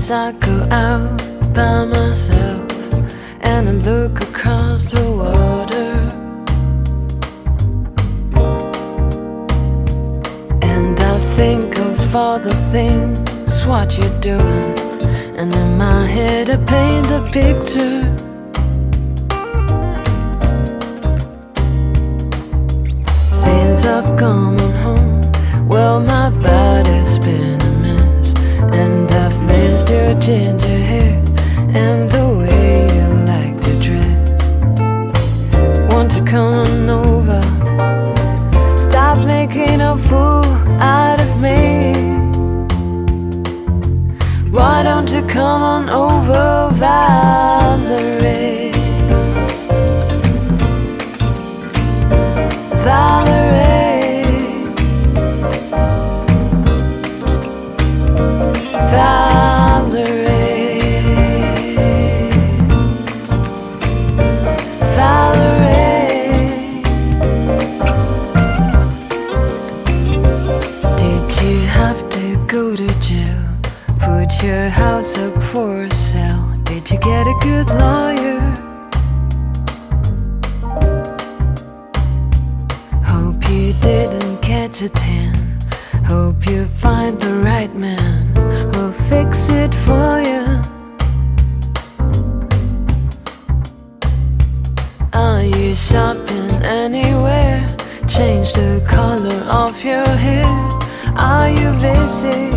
Sometimes I go out by myself and I look across the water, and I think of all the things what you're doing, and in my head I paint a picture. Since I've come home, well, my body's been a mess, and I've missed your ginger hair and the way you like to dress. Won't you come on over? Stop making a fool out of me. Why don't you come on over, Valerie? Valerie, Valerie, Valerie. Did you have to go to jail? Put your house up for sale? Did you get a good lawyer? Hope you didn't catch a tan. Hope you find the right man who'll fix it for you. Are you shopping anywhere? Change the color of your hair. Are you busy?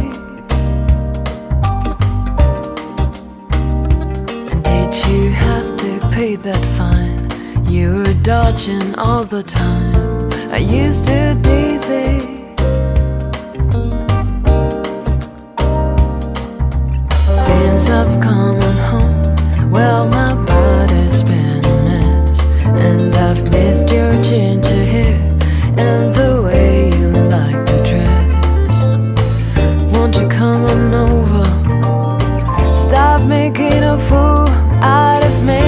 And did you have to pay that fine? You were dodging all the time. Are you still dizzy? Since I've come on home, well, my body's been a mess, and I've missed your ginger hair and the way you like to dress. Won't you come on over? Stop making a fool out of me.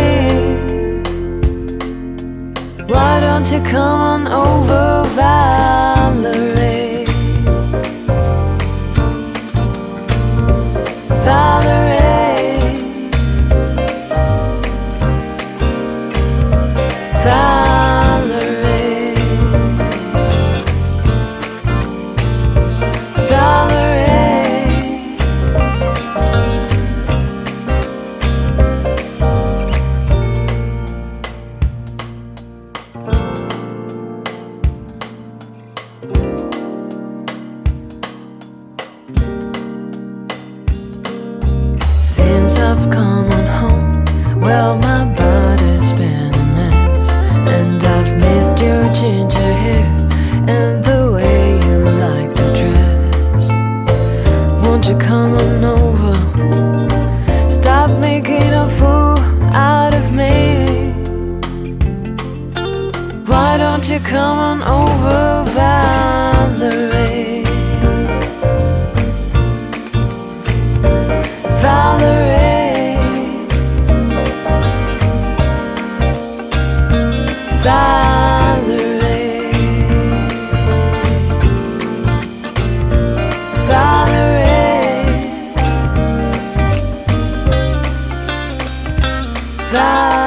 Why don't you come on over, Valerie? Valerie, Valerie, Valerie. Since I've come on home, well, my body's been a mess, and I've missed your ginger hair and the way you like to dress. Won't you come on over? Stop making a fool out of me. Why don't you come on over, Valerie? Valerie, Valerie, Valerie, Valerie.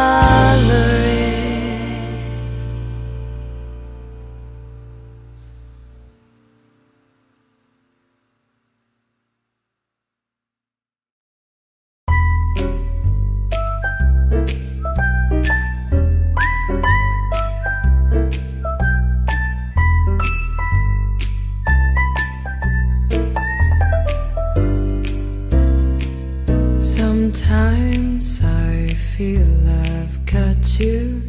Sometimes I feel I've got you.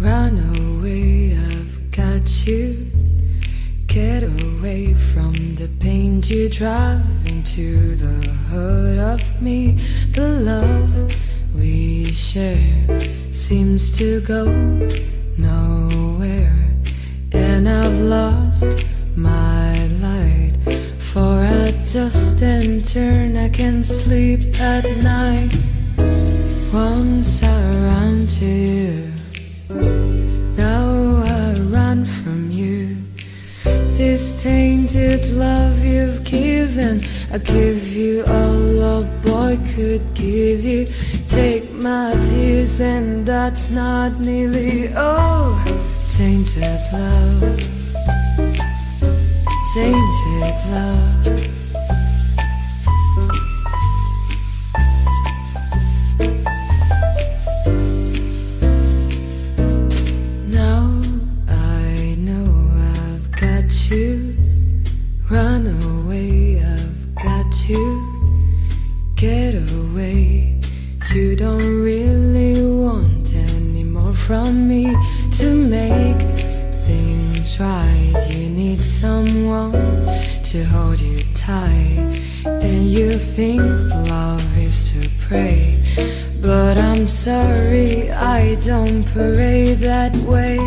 Run away, I've got you. Get away from the pain you drive into the heart of me. The love we share seems to go nowhere, and I've lost my light. For I just and turn, I can sleep at night. Once I ran to you, now I run from you. This tainted love you've given, I give you all aboard. I could give you. Take my tears and that's not nearly all. Tainted love, tainted love. Now I know I've got to run away, I've got to get away. You don't really want any more from me. To make things right, you need someone to hold you tight. And you think love is to pray, but I'm sorry, I don't pray that way.